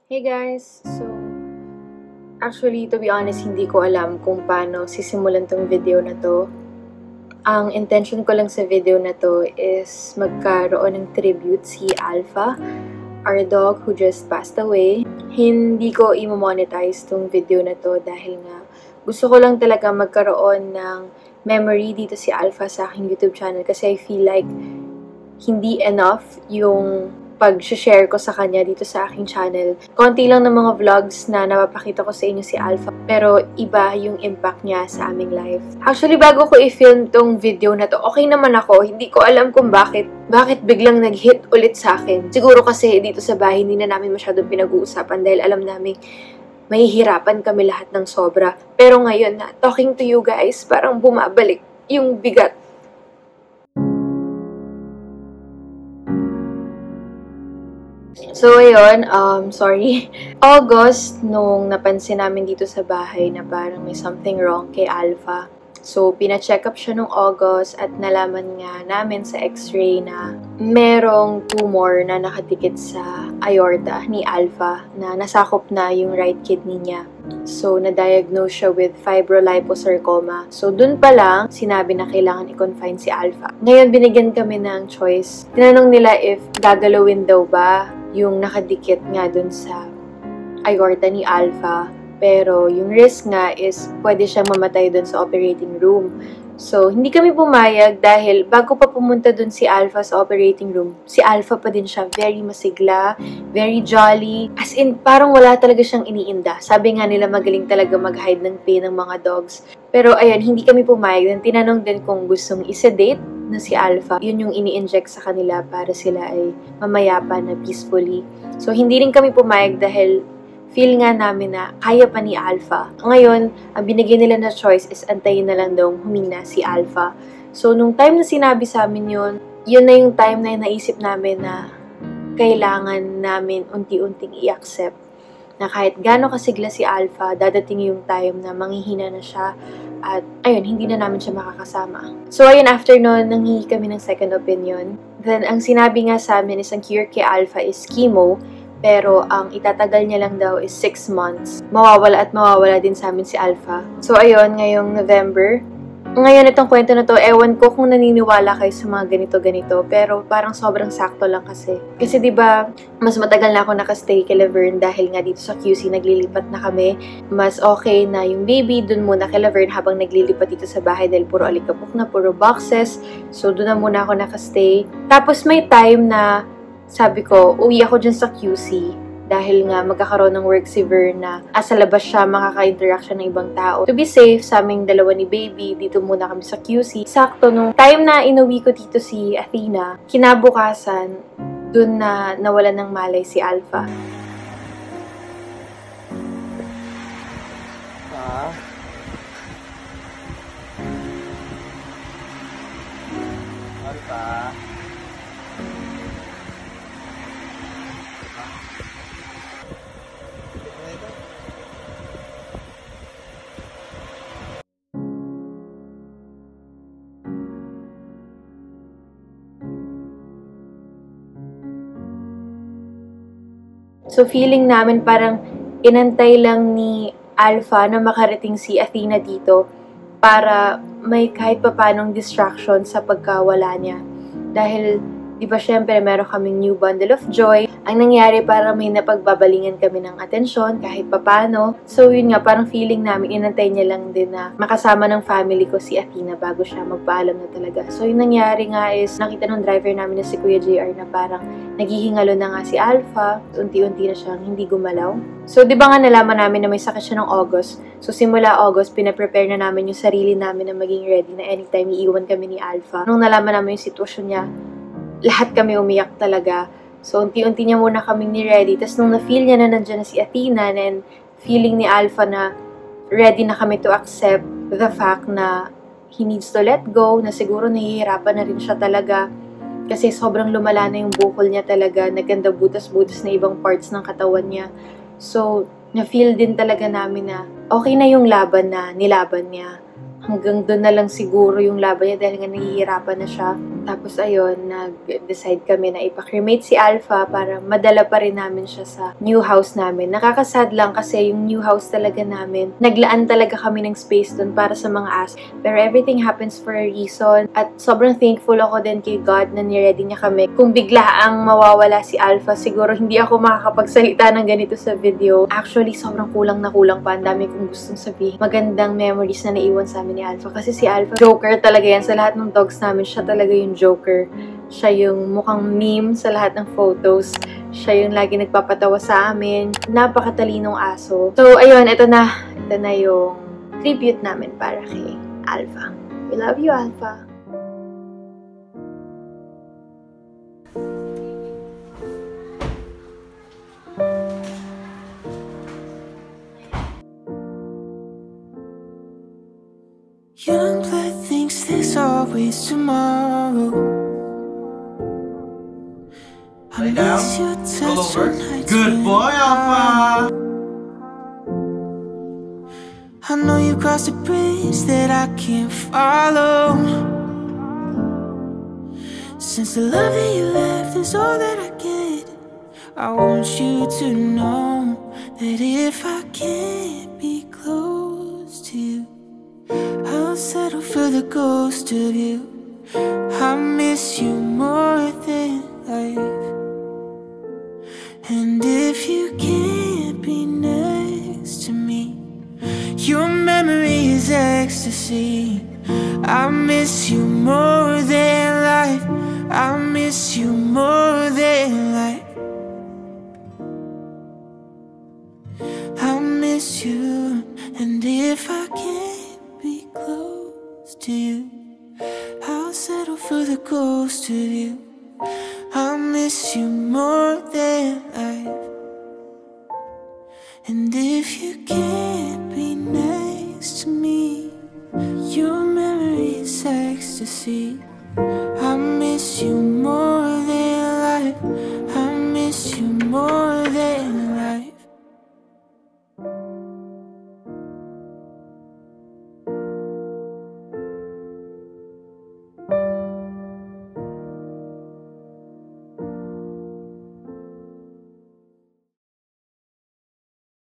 Hey guys! Actually, to be honest, hindi ko alam kung paano sisimulan tong video na to. Ang intention ko lang sa video na to is magkaroon ng tribute si Alpha, our dog who just passed away. Hindi ko i-monetize tong video na to dahil nga gusto ko lang talaga magkaroon ng memory dito si Alpha sa aking YouTube channel kasi I feel like hindi enough yung pag-share ko sa kanya dito sa aking channel. Konti lang ng mga vlogs na napapakita ko sa inyo si Alpha, pero iba yung impact niya sa aming life. Actually, bago ko i-film tong video na to, okay naman ako. Hindi ko alam kung bakit biglang nag-hit ulit sa akin. Siguro kasi dito sa bahay, hindi na namin masyadong pinag-uusapan dahil alam namin mahihirapan kami lahat ng sobra. Pero ngayon na, talking to you guys, parang bumabalik yung bigat. So, ayun, sorry. August, nung napansin namin dito sa bahay na parang may something wrong kay Alpha. So, pina-check up siya nung August at nalaman nga namin sa x-ray na merong tumor na nakadikit sa aorta ni Alpha na nasakop na yung right kidney niya. So, na-diagnose siya with fibroliposarcoma. So, dun pa lang, sinabi na kailangan i-confine si Alpha. Ngayon, binigyan kami ng choice. Tinanong nila if gagalawin daw ba yung nakadikit nga dun sa aorta ni Alpha. Pero yung risk nga is pwede siyang mamatay dun sa operating room. So, hindi kami pumayag dahil bago pa pumunta dun si Alpha sa operating room, si Alpha pa din siya very masigla, very jolly. As in, parang wala talaga siyang iniinda. Sabi nga nila magaling talaga mag-hide ng pain ng mga dogs. Pero ayun, hindi kami pumayag. Tinanong din kung gustong isedate na si Alpha. Yun yung ini-inject sa kanila para sila ay mamayapa na peacefully. So, hindi rin kami pumayag dahil feel nga namin na kaya pa ni Alpha. Ngayon, ang binigyan nila na choice is antayin na lang daw humina si Alpha. So, nung time na sinabi sa amin yun na yung time na naisip namin na kailangan namin unti-unting i-accept na kahit gaano kasigla si Alpha, dadating yung time na manghihina na siya at ayun, hindi na namin siya makakasama. So, ayun, after nun, nanghihi kami ng second opinion. Then, ang sinabi nga sa amin is ang cure kay Alpha is chemo, pero ang itatagal niya lang daw is 6 months. Mawawala din sa amin si Alpha. So, ayun, ngayong November. Ngayon, itong kwento na to, ewan ko kung naniniwala kayo sa mga ganito-ganito, pero parang sobrang sakto lang kasi. Kasi diba, mas matagal na ako nakastay kay Laverne dahil nga dito sa QC naglilipat na kami. Mas okay na yung baby, dun muna kay Laverne habang naglilipat dito sa bahay dahil puro alikabok na, puro boxes. So, dun na muna ako nakastay. Tapos may time na sabi ko, uwi ako dyan sa QC dahil nga magkakaroon ng work si Vern na sa labas siya, makaka-interact siya ng ibang tao. To be safe, sa aming dalawa ni baby, dito muna kami sa QC. Sakto, nung time na inuwi ko dito si Athena, kinabukasan, dun na nawalan ng malay si Alpha. Alpha. So, feeling namin parang inantay lang ni Alpha na makarating si Athena dito para may kahit papanong distraction sa pagkawala niya. Dahil, di ba syempre, meron kaming new bundle of joy. Ang nangyari, para may napagbabalingan kami ng atensyon kahit papano. So, yun nga, parang feeling namin, inantay niya lang din na makasama ng family ko si Athena bago siya magpaalam na talaga. So, yung nangyari nga is, nakita ng driver namin na si Kuya JR na parang naghihingalo na nga si Alpha. Unti-unti na siyang hindi gumalaw. So, di ba nga nalaman namin na may sakit siya ng August? So, simula August, pinaprepare na namin yung sarili namin na maging ready na anytime iiwan kami ni Alpha. Nung nalaman namin yung sitwasyon niya, lahat kami umiyak talaga. So, unti-unti niya muna kaming ni-ready. Tapos, nung na-feel niya na nandiyan na si Athena, and feeling ni Alpha na ready na kami to accept the fact na he needs to let go, na siguro nahihirapan na rin siya talaga. Kasi sobrang lumala na yung bukol niya talaga. Naganda butas-butas na ibang parts ng katawan niya. So, na-feel din talaga namin na okay na yung laban na nilaban niya. Hanggang doon na lang siguro yung laban niya dahil nga nahihirapan na siya. Tapos ayun, nag-decide kami na ipa-cremate si Alpha para madala pa rin namin siya sa new house namin. Nakakasad lang kasi yung new house talaga namin, naglaan talaga kami ng space dun para sa mga aso. Pero everything happens for a reason. At sobrang thankful ako din kay God na niready niya kami. Kung biglaang mawawala si Alpha, siguro hindi ako makakapagsalita ng ganito sa video. Actually, sobrang kulang na kulang pa. Ang dami kong gustong sabihin. Magandang memories na naiwan sa amin ni Alpha. Kasi si Alpha, joker talaga yan. Sa lahat ng dogs namin, siya talaga yung joker. Siya yung mukhang meme sa lahat ng photos. Siya yung lagi nagpapatawa sa amin. Napakatalinong aso. So, ayun, ito na. Ito na yung tribute namin para kay Alpha. We love you, Alpha. Young blood thinks there's always tomorrow. I miss your touch on nights. Good boy, Alpha. I know you crossed a bridge that I can't follow. Since the love that you left is all that I get, I want you to know that if I can't be close to you, I'll settle for the ghost of you. I miss you more than life. And if you can't be next to me, your memory is ecstasy. I miss you more than life. I miss you more than life. I miss you. And if I can't be close to you, I'll settle for the ghost of you. I miss you more than life. And if you can't